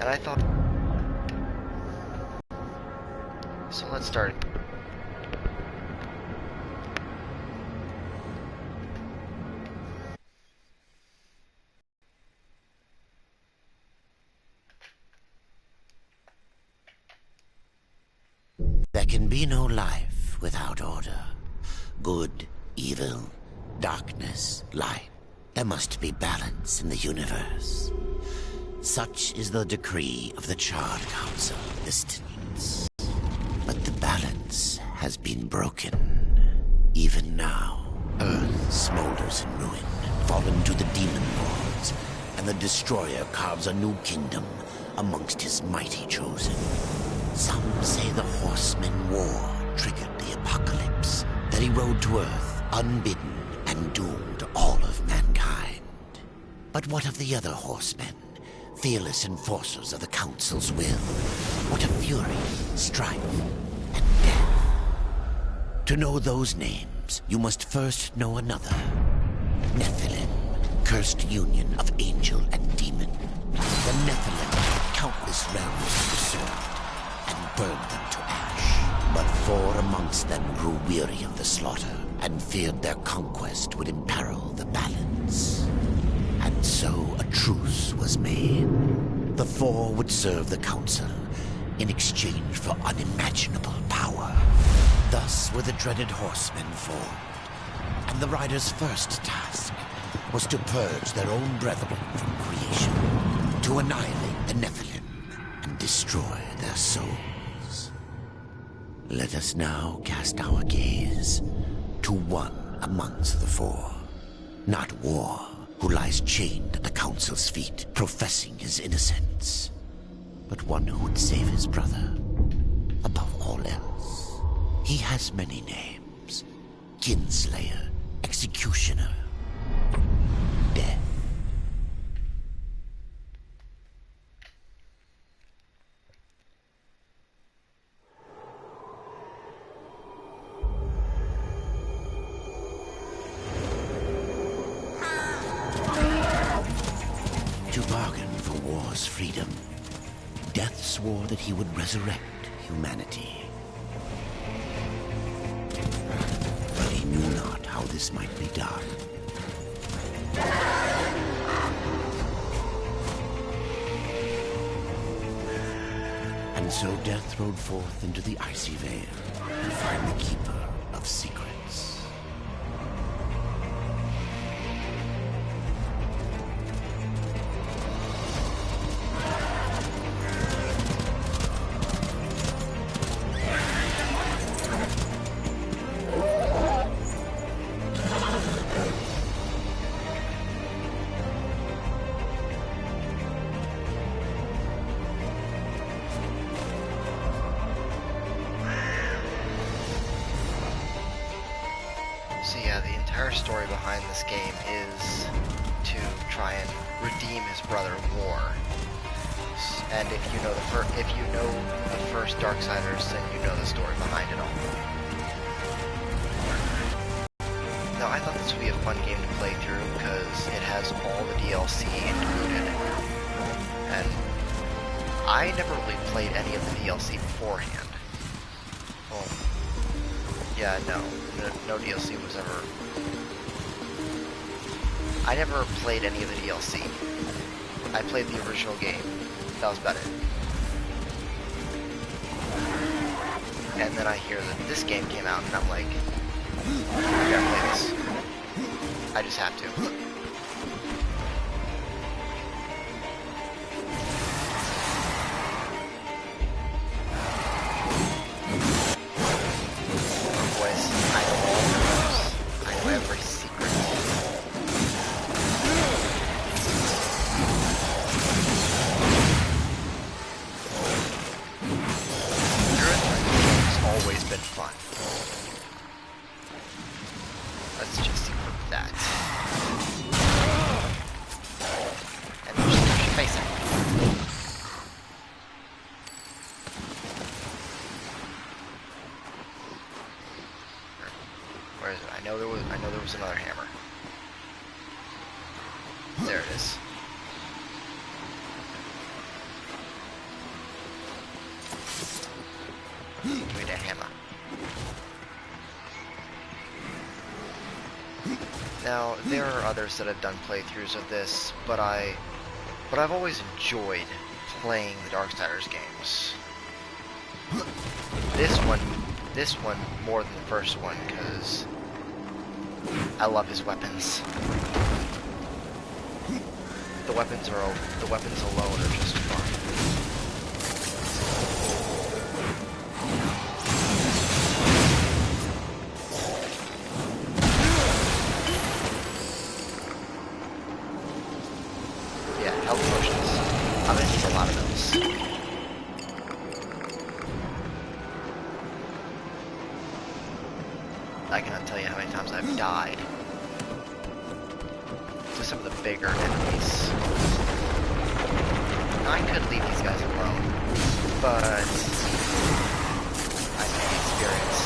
And I thought... So let's start. There can be no life without order. Good, evil, darkness, light. There must be balance in the universe. Such is the decree of the Charred Council distance. But the balance has been broken. Even now, Earth smolders in ruin, fallen to the demon lords, and the Destroyer carves a new kingdom amongst his mighty chosen. Some say the Horsemen War triggered the apocalypse, that he rode to Earth unbidden and doomed all of mankind. But what of the other Horsemen, fearless enforcers of the Council's will? What of fury, strife, and death? To know those names, you must first know another. Nephilim, cursed union of angel and demon. The Nephilim, countless realms of the sword, and burned them to ash. But 4 amongst them grew weary of the slaughter, and feared their conquest would imperil the balance. And so a truce was made. The 4 would serve the Council in exchange for unimaginable power. Thus were the dreaded Horsemen formed, and the Riders' first task was to purge their own brethren from creation, to annihilate the Nephilim and destroy their souls. Let us now cast our gaze to one amongst the 4. Not War, who lies chained at the Council's feet, professing his innocence, but one who would save his brother above all else. He has many names: Kinslayer, Executioner, Death. To bargain for war's freedom, Death swore that he would resurrect humanity. But he knew not how this might be done. And so Death rode forth into the icy veil to find the Keeper of Secrets. So yeah, the entire story behind this game is to try and redeem his brother War. And if you know the first Darksiders, then you know the story behind it all. Now, I thought this would be a fun game to play through because it has all the DLC included, and I never really played any of the DLC beforehand. Well, yeah, no DLC was ever... I never played any of the DLC. I played the original game. That was about it. And then I hear that this game came out, and I'm like, I gotta play this. I just have to. I know there was another hammer. There it is. Give me the hammer. Now, there are others that have done playthroughs of this, but I've always enjoyed playing the Darksiders games. This one more than the first one, because I love his weapons. The weapons alone are just fun. Yeah, health potions. I'm gonna need a lot of those. I cannot tell you how many times I've died to some of the bigger enemies. I could leave these guys alone, but I need the experience.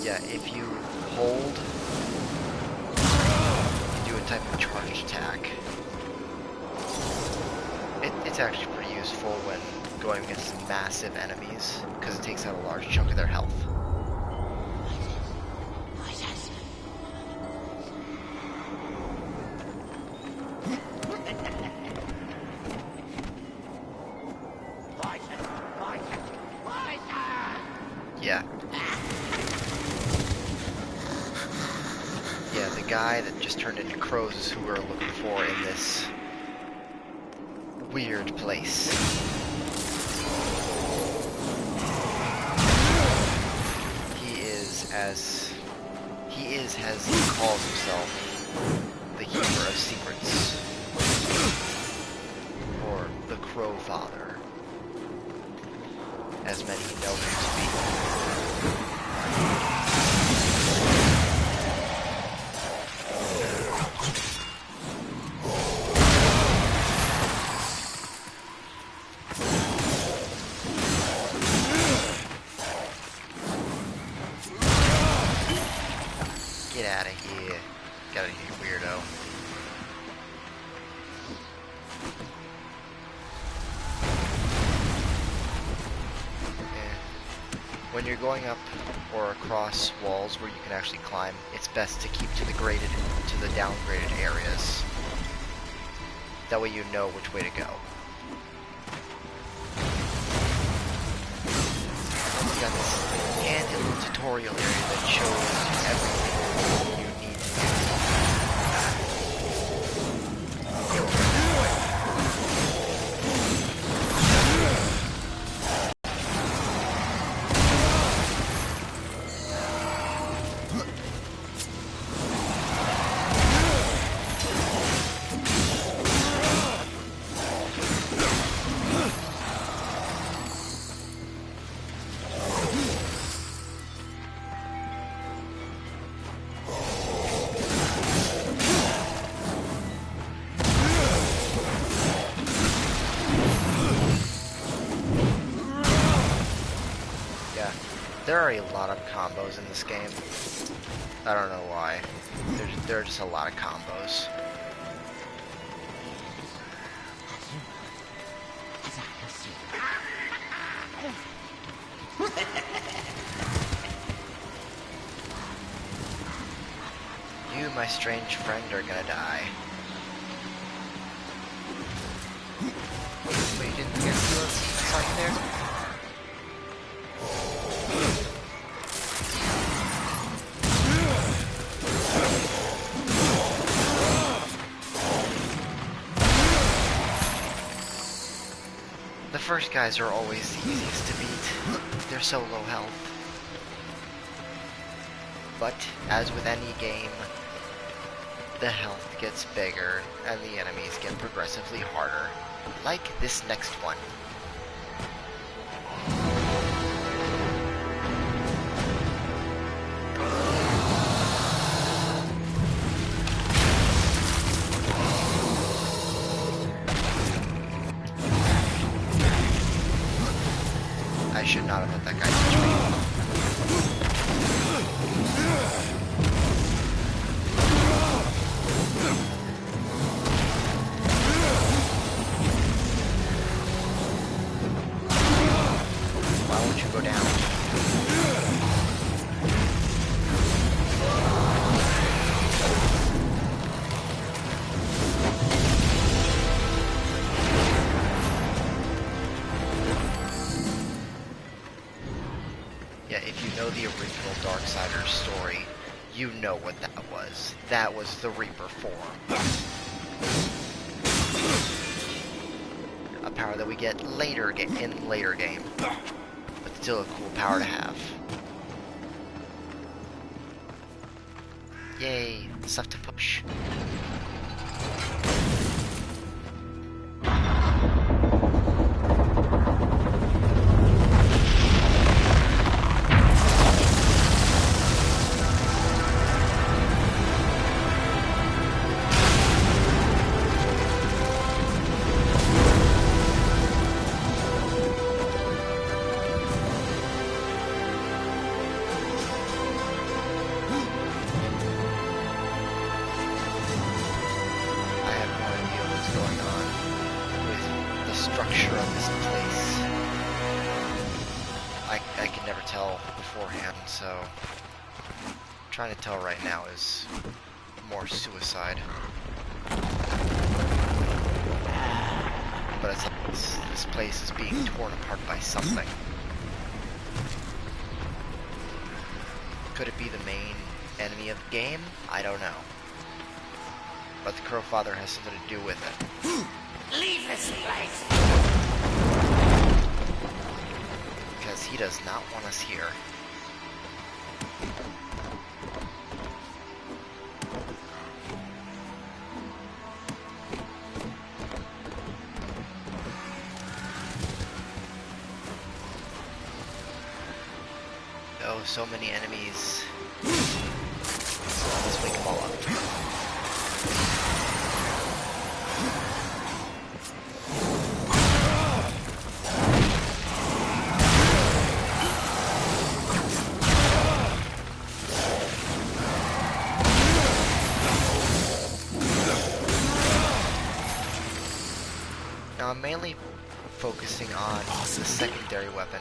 Yeah, if you hold, you do a type of charged attack. It's actually pretty useful when going against massive enemies, because it takes out a large chunk of their health. Yeah. Yeah, the guy that just turned into crows is who we're looking for in this weird place. He is as he calls himself, the Keeper of Secrets, or the Crow Father, as many know him to be. Get out of here. Get out of here, weirdo. When you're going up or across walls where you can actually climb, it's best to keep to the downgraded areas. That way you know which way to go. And then you got this handy little tutorial area that shows everything you need to do. There are a lot of combos in this game. I don't know why. There are just a lot of combos. You, my strange friend, are gonna die. Wait, you didn't get to us? I saw you there? The first guys are always the easiest to beat. They're so low health. But, as with any game, the health gets bigger and the enemies get progressively harder. Like this next one. I should not have let that guy touch me. down. Yeah, if you know the original Darksiders story, you know what that was. That was the Reaper form. A power that we get in later game. But still a cool power to have. Yay, stuff to push. Structure of this place. I can never tell beforehand, so trying to tell right now is more suicide. But it's like this place is being torn apart by something. Could it be the main enemy of the game? I don't know. But the Crowfather has something to do with it. Leave this place! Because he does not want us here. Oh, so many enemies. Let's wake them all up. Now I'm mainly focusing on the secondary weapon.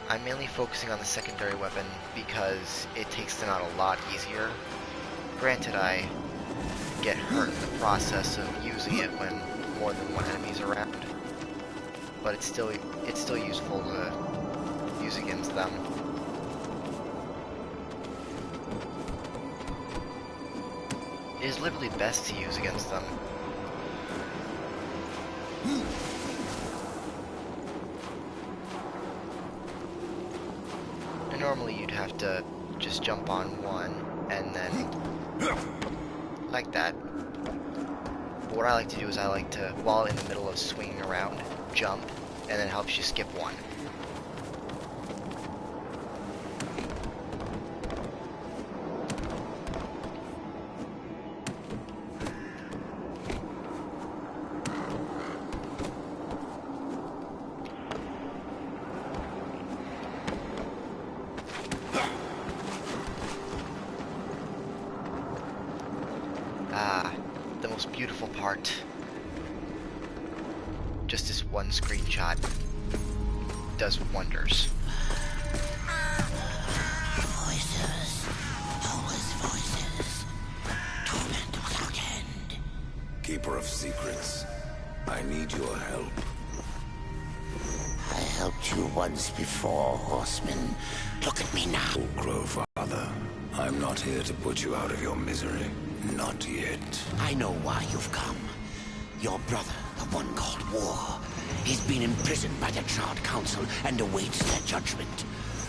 I'm mainly focusing on the secondary weapon because it takes them out a lot easier. Granted, I get hurt in the process of using it when more than one enemy's around, but it's still useful to use against them. It is literally best to use against them. And normally you'd have to just jump on one and then like that. But what I like to do is I like to, while in the middle of swinging around, jump, and then helps you skip one. The most beautiful part. Just this one screenshot does wonders. Voices, always voices, torment without end. Keeper of secrets, I need your help. I helped you once before, Horseman. Look at me now. Oh, Crowfather, I'm not here to put you out of your misery. Not yet. I know why you've come. Your brother, the one called War, he's been imprisoned by the Charred Council and awaits their judgment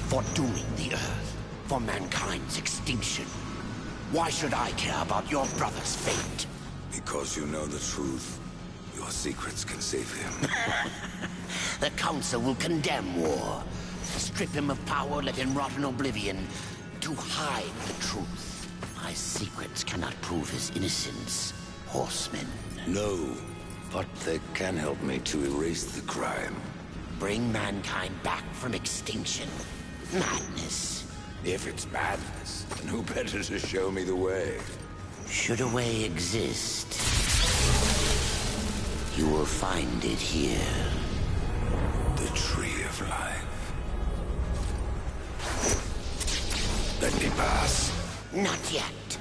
for dooming the Earth, for mankind's extinction. Why should I care about your brother's fate? Because you know the truth. Your secrets can save him. The Council will condemn War, strip him of power, let him rot in oblivion, to hide the truth. My secrets cannot prove his innocence, Horseman. No, but they can help me to erase the crime. Bring mankind back from extinction. Madness. If it's madness, then who better to show me the way? Should a way exist, you will find it here. The the tree of life. Let me pass. Not yet.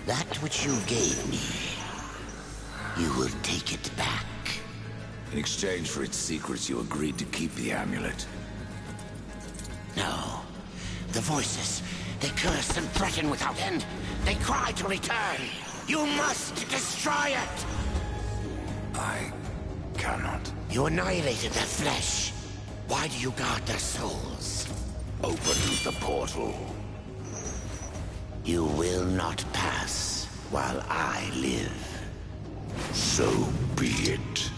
That which you gave me, you will take it back. In exchange for its secrets, you agreed to keep the amulet. No. The voices, they curse and threaten without end. They cry to return. You must destroy it! I cannot. You annihilated their flesh. Why do you guard their souls? Open the portal. You will not pass while I live. So be it.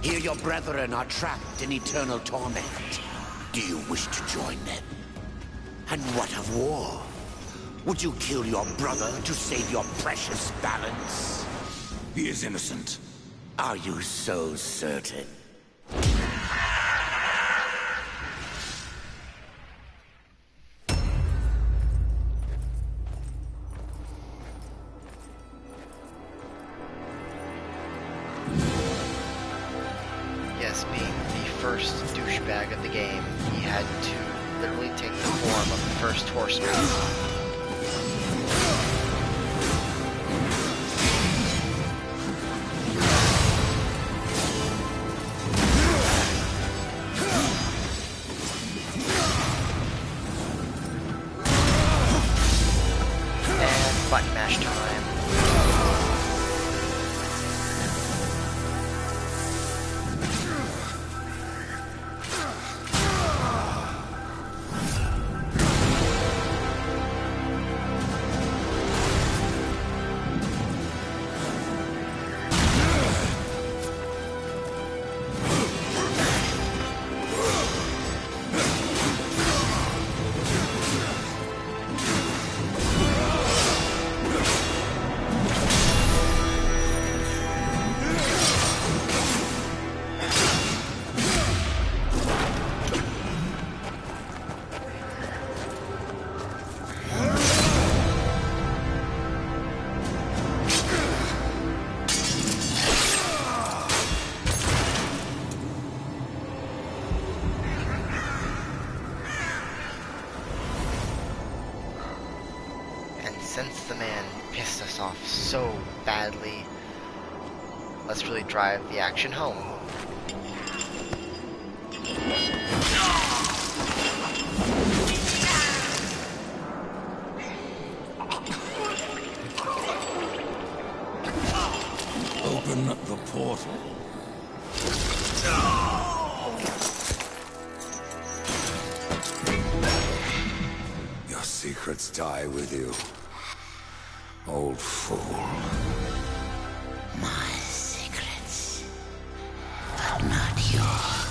Here your brethren are trapped in eternal torment. Do you wish to join them? And what of war? Would you kill your brother to save your precious balance? He is innocent. Are you so certain? Yes, being the first douchebag of the game, he had to literally take the form of the first horseman. And button mash time. Since the man pissed us off so badly, let's really drive the action home. Open the portal. Your secrets die with you. Old fool. My secrets, but not yours.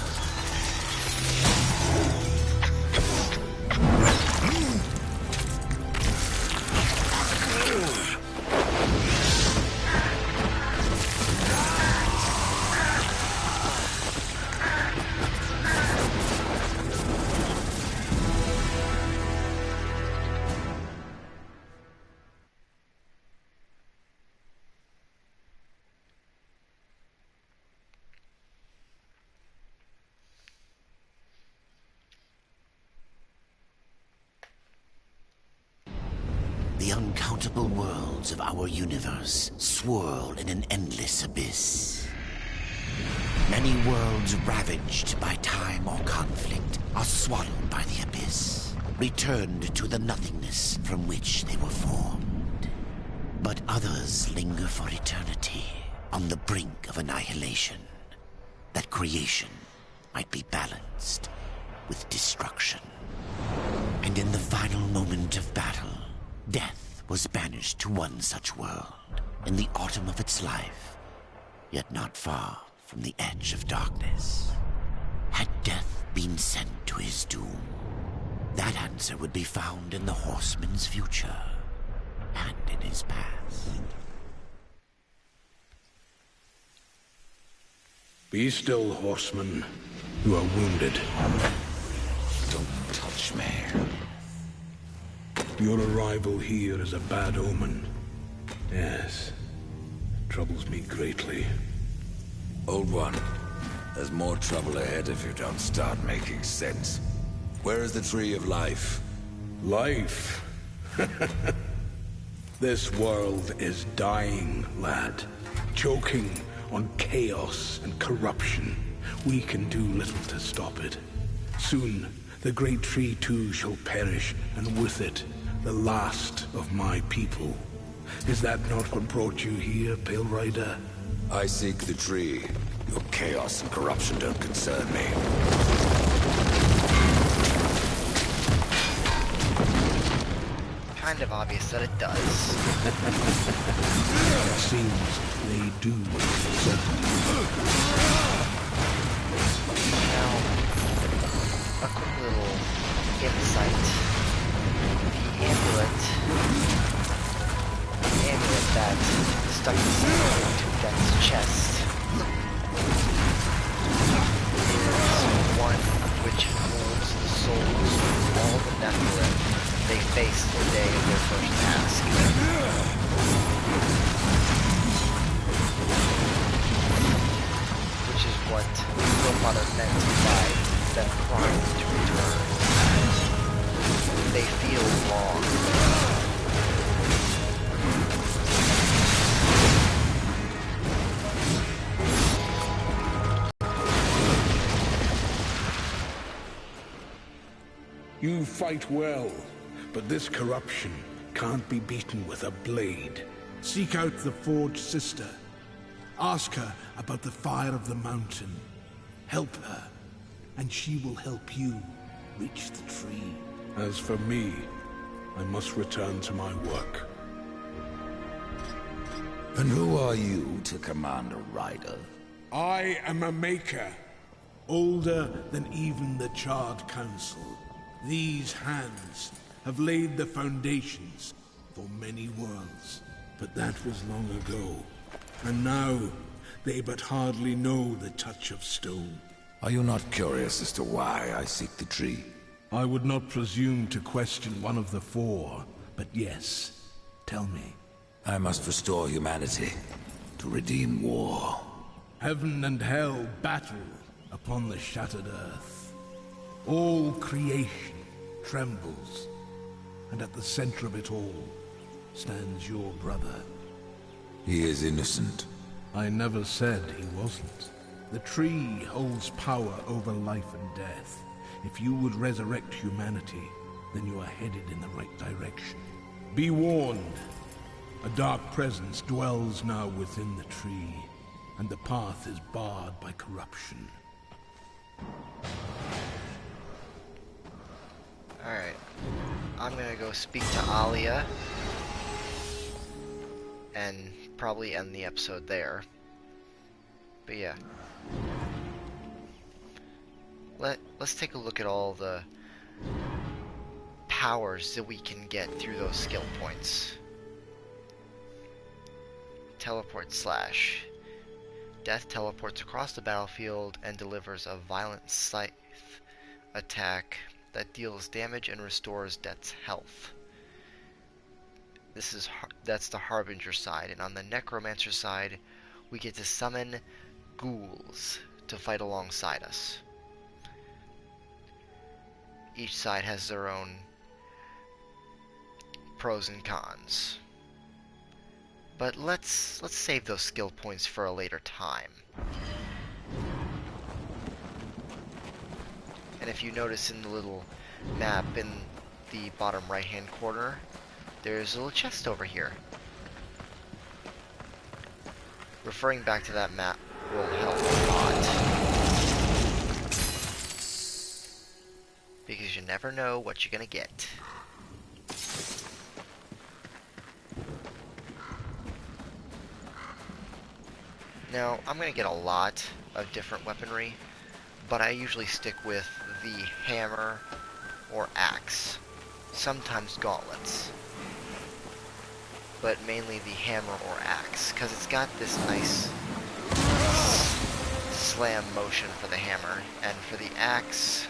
The uncountable worlds of our universe swirl in an endless abyss. Many worlds ravaged by time or conflict are swallowed by the abyss, returned to the nothingness from which they were formed. But others linger for eternity on the brink of annihilation, that creation might be balanced with destruction. And in the final moment of battle, death was banished to one such world in the autumn of its life, yet not far from the edge of darkness. Had death been sent to his doom, that answer would be found in the horseman's future and in his past. Be still, horseman. You are wounded. Don't touch me. Your arrival here is a bad omen. Yes, it troubles me greatly. Old one, there's more trouble ahead if you don't start making sense. Where is the Tree of Life? Life? This world is dying, lad. Choking on chaos and corruption. We can do little to stop it. Soon, the great tree too shall perish, and with it, the last of my people. Is that not what brought you here, Pale Rider? I seek the tree. Your chaos and corruption don't concern me. Kind of obvious that it does. It seems they do concern you. Now, a quick little insight. The amulet that stuck into Death's chest is one which holds the souls of all the Nephilim they faced the day of their first task. Which is what your mother meant by them crying to return. They feel wrong. You fight well, but this corruption can't be beaten with a blade. Seek out the Forge Sister. Ask her about the fire of the mountain. Help her, and she will help you reach the tree. As for me, I must return to my work. And who are you to command a rider? I am a maker, older than even the Charred Council. These hands have laid the foundations for many worlds, but that was long ago. And now, they but hardly know the touch of stone. Are you not curious as to why I seek the tree? I would not presume to question one of the four, but yes, tell me. I must restore humanity, to redeem war. Heaven and hell battle upon the shattered earth. All creation trembles, and at the center of it all stands your brother. He is innocent. I never said he wasn't. The tree holds power over life and death. If you would resurrect humanity, then you are headed in the right direction. Be warned. A dark presence dwells now within the tree, and the path is barred by corruption. Alright. I'm gonna go speak to Alia and probably end the episode there. But yeah. Let's take a look at all the powers that we can get through those skill points. Teleport slash. Death teleports across the battlefield and delivers a violent scythe attack that deals damage and restores Death's health. That's the Harbinger side, and on the Necromancer side, we get to summon ghouls to fight alongside us. Each side has their own pros and cons. But let's save those skill points for a later time. And if you notice in the little map in the bottom right hand corner, there's a little chest over here. Referring back to that map will help a lot. Because you never know what you're gonna get. Now, I'm gonna get a lot of different weaponry, but I usually stick with the hammer or axe, sometimes gauntlets, but mainly the hammer or axe, because it's got this nice slam motion for the hammer, and for the axe,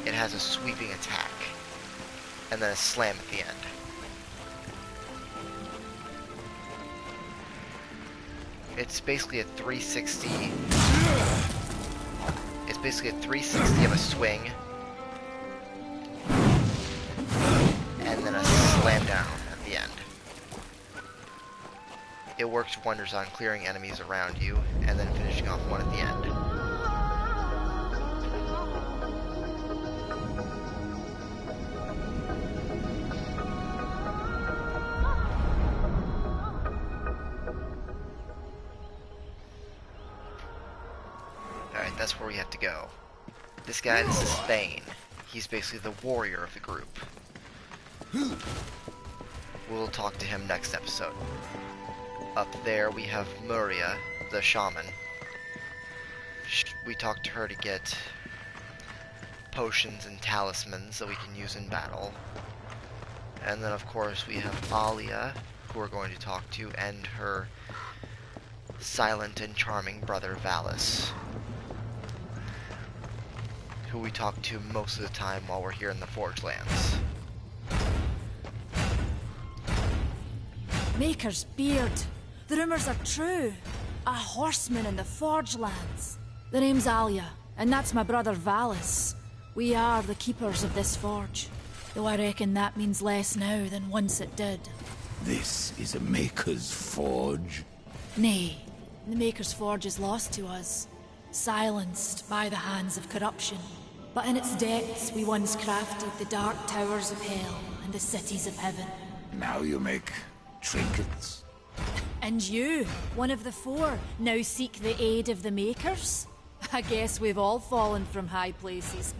it has a sweeping attack. and then a slam at the end. It's basically a 360. It's basically a 360 of a swing, and then a slam down at the end. It works wonders on clearing enemies around you, and then finishing off one at the end. Alright, that's where we have to go. This guy, this is Thane. He's basically the warrior of the group. We'll talk to him next episode. Up there we have Muria, the shaman. We talked to her to get potions and talismans that we can use in battle. And then of course we have Alia, who we're going to talk to, and her silent and charming brother Valis, who we talk to most of the time while we're here in the Forge Lands. Maker's beard. The rumors are true. A horseman in the Forge Lands. The name's Alia, and that's my brother Valis. We are the keepers of this forge, though I reckon that means less now than once it did. This is a Maker's Forge? Nay, the Maker's Forge is lost to us, silenced by the hands of corruption. But in its depths we once crafted the dark towers of hell and the cities of heaven. Now you make trinkets? And you, one of the four, now seek the aid of the Makers? I guess we've all fallen from high places.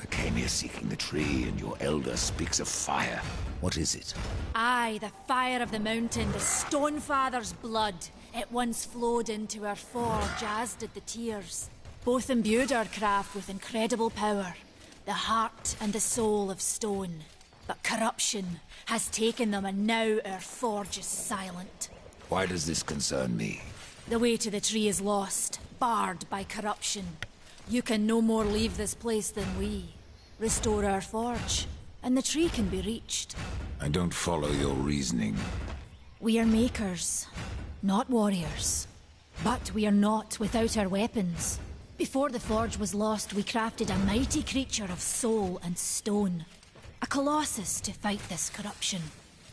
I came here seeking the tree, and your elder speaks of fire. What is it? Aye, the fire of the mountain, the Stonefather's blood. It once flowed into our forge, as did the tears. Both imbued our craft with incredible power, the heart and the soul of stone. But corruption has taken them, and now our forge is silent. Why does this concern me? The way to the tree is lost, barred by corruption. You can no more leave this place than we. Restore our forge, and the tree can be reached. I don't follow your reasoning. We are makers, not warriors. But we are not without our weapons. Before the forge was lost, we crafted a mighty creature of soul and stone. A colossus to fight this corruption.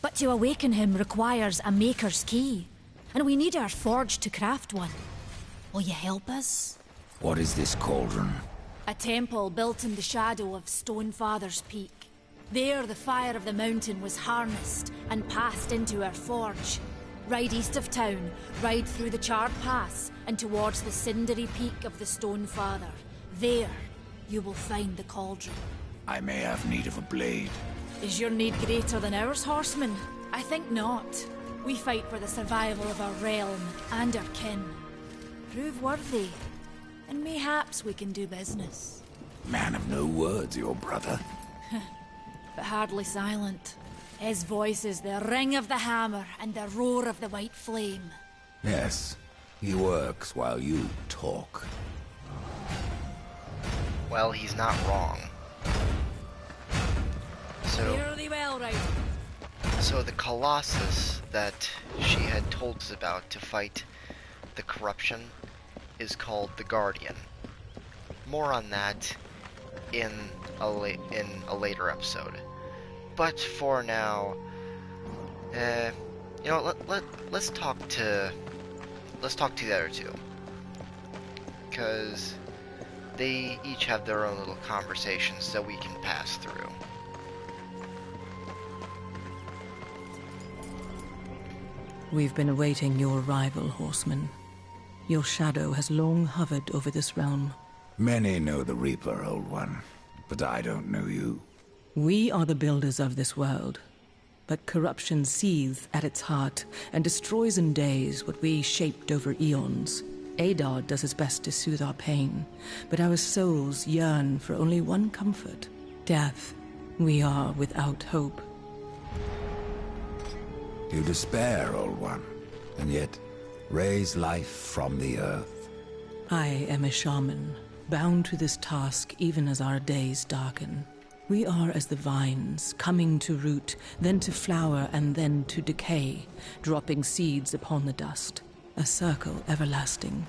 But to awaken him requires a maker's key. And we need our forge to craft one. Will you help us? What is this cauldron? A temple built in the shadow of Stonefather's Peak. There the fire of the mountain was harnessed and passed into our forge. Ride east of town, ride through the charred pass and towards the cindery peak of the Stonefather. There, you will find the cauldron. I may have need of a blade. Is your need greater than ours, horseman? I think not. We fight for the survival of our realm and our kin. Prove worthy, and mayhaps we can do business. Man of no words, your brother. But hardly silent. His voice is the ring of the hammer and the roar of the white flame. Yes, he works while you talk. Well, he's not wrong. Fare thee well, right? So the Colossus that she had told us about to fight the corruption is called the Guardian. More on that in a later episode. But for now, you know, let's talk to the other two, because they each have their own little conversations that we can pass through. We've been awaiting your arrival, horseman. Your shadow has long hovered over this realm. Many know the Reaper, Old One, but I don't know you. We are the builders of this world, but corruption seethes at its heart and destroys in days what we shaped over eons. Adar does his best to soothe our pain, but our souls yearn for only one comfort: death. We are without hope. You despair, Old One, and yet raise life from the earth. I am a shaman, bound to this task even as our days darken. We are as the vines, coming to root, then to flower, and then to decay, dropping seeds upon the dust. A circle everlasting.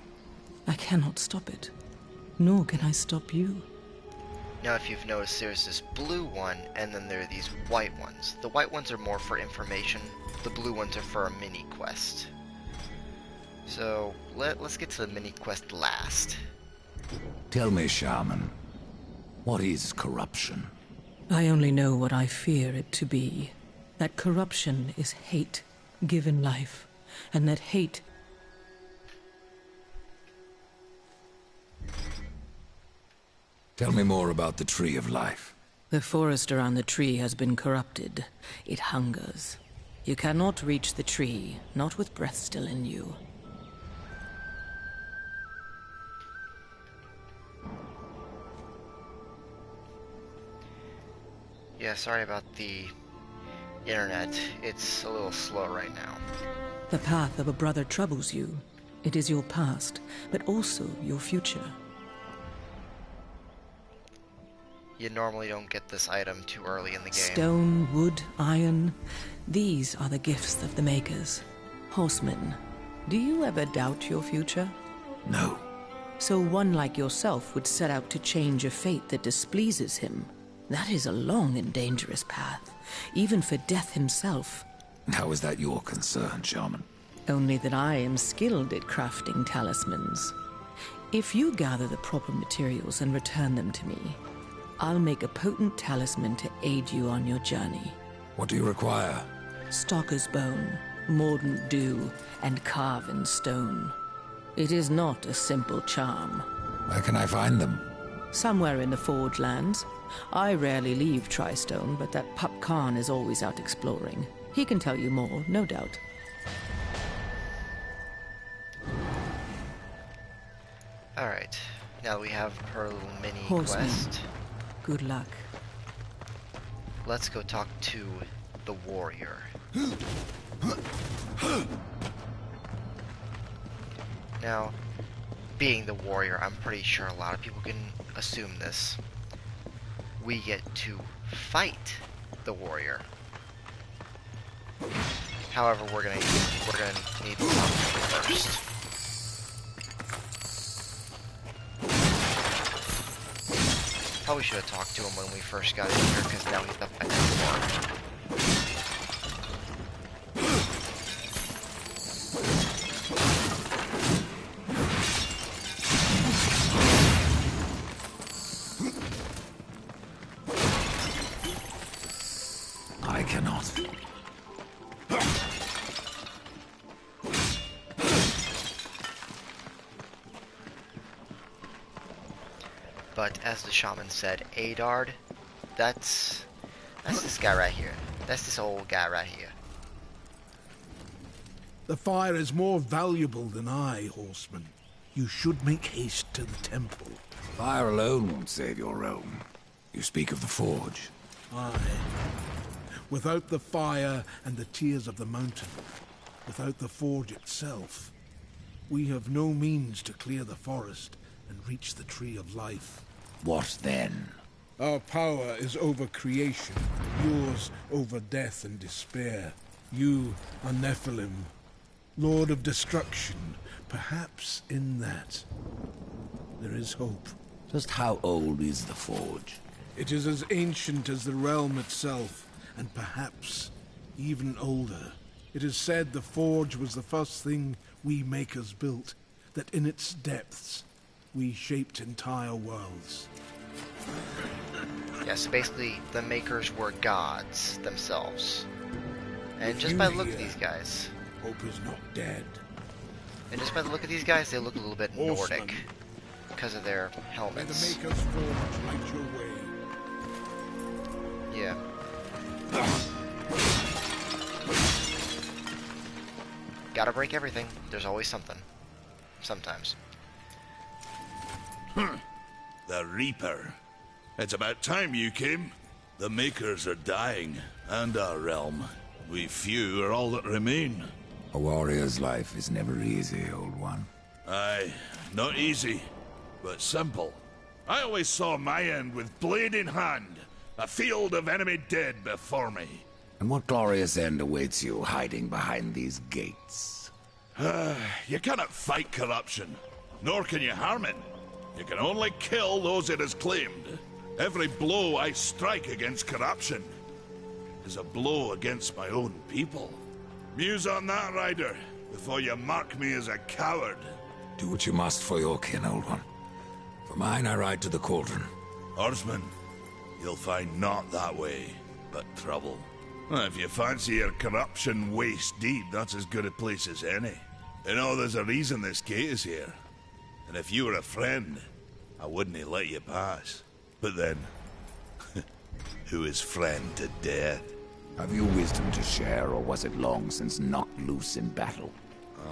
I cannot stop it, nor can I stop you. Now, if you've noticed, there's this blue one, and then there are these white ones. The white ones are more for information, the blue ones are for a mini-quest. So, let's get to the mini-quest last. Tell me, Shaman, what is corruption? I only know what I fear it to be. That corruption is hate, given life, and that hate... Tell me more about the Tree of Life. The forest around the tree has been corrupted. It hungers. You cannot reach the tree, not with breath still in you. Yeah, sorry about the internet. It's a little slow right now. The path of a brother troubles you. It is your past, but also your future. You normally don't get this item too early in the game. Stone, wood, iron. These are the gifts of the Makers. Horsemen, do you ever doubt your future? No. So one like yourself would set out to change a fate that displeases him. That is a long and dangerous path, even for Death himself. How is that your concern, Shaman? Only that I am skilled at crafting talismans. If you gather the proper materials and return them to me, I'll make a potent talisman to aid you on your journey. What do you require? Stalker's bone, mordant dew, and carven stone. It is not a simple charm. Where can I find them? Somewhere in the Forge lands. I rarely leave Tristone, but that pup Khan is always out exploring. He can tell you more, no doubt. Alright, now we have her little mini Horseman. quest. Good luck. Let's go talk to the warrior. Now, being the warrior, I'm pretty sure a lot of people can assume this. We get to fight the warrior. However, we're gonna need to talk to him first. Probably should have talked to him when we first got in here, because now he's up at the war. I cannot. But as the shaman said, Adard, that's this guy right here. That's this old guy right here. The fire is more valuable than I, horseman. You should make haste to the temple. Fire alone won't save your realm. You speak of the Forge. Aye. Without the fire and the tears of the mountain, without the forge itself, we have no means to clear the forest and reach the Tree of Life. What then? Our power is over creation, yours over death and despair. You are Nephilim, Lord of Destruction. Perhaps in that there is hope. Just how old is the Forge? It is as ancient as the realm itself, and perhaps even older. It is said the Forge was the first thing we Makers built, that in its depths we shaped entire worlds. Yeah, so basically the Makers were gods themselves. And If just you by the look of hear, these guys, hope is not dead. and just by the look of these guys, they look a little bit Horsemen. Nordic because of their May the helmets. Maker's Forge light your way. Yeah. Gotta break everything. There's always something. Sometimes. The Reaper. It's about time you came. The Makers are dying, and our realm. We few are all that remain. A warrior's life is never easy, old one. Aye, not easy, but simple. I always saw my end with blade in hand, A field of enemy dead before me. And what glorious end awaits you hiding behind these gates? You cannot fight corruption, nor can you harm it. You can only kill those it has claimed. Every blow I strike against corruption is a blow against my own people. Muse on that, Ryder, before you mark me as a coward. Do what you must for your kin, old one. For mine, I ride to the cauldron. Horseman, you'll find not that way, but trouble. Well, if you fancy your corruption waist deep, that's as good a place as any. You know, there's a reason this gate is here. And if you were a friend, I wouldn't let you pass. But then, who is friend to death? Have you wisdom to share, or was it long since knocked loose in battle?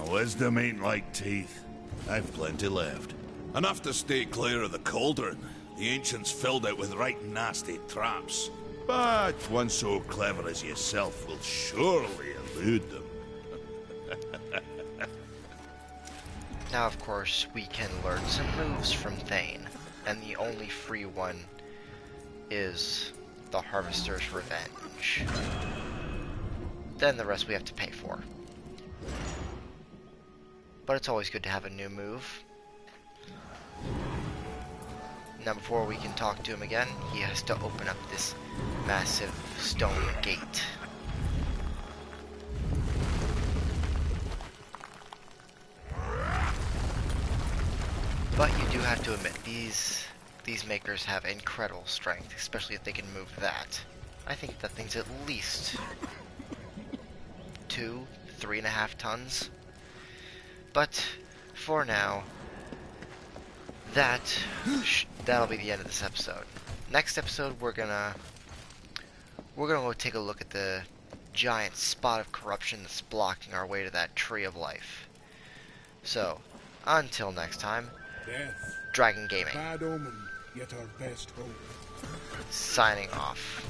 Wisdom ain't like teeth. I've plenty left. Enough to stay clear of the cauldron. The ancients filled it with right nasty traps. But one so clever as yourself will surely elude them. Now, of course, we can learn some moves from Thane, and the only free one is the Harvester's Revenge. Then the rest we have to pay for. But it's always good to have a new move. Now, before we can talk to him again, he has to open up this massive stone gate. But you do have to admit, these makers have incredible strength, especially if they can move that. I think that thing's at least 3.5 tons. But for now, that'll be the end of this episode. Next episode, we're gonna go take a look at the giant spot of corruption that's blocking our way to that tree of life. So, until next time, Death, Dragon Gaming, bad omen, yet our best hope. signing off.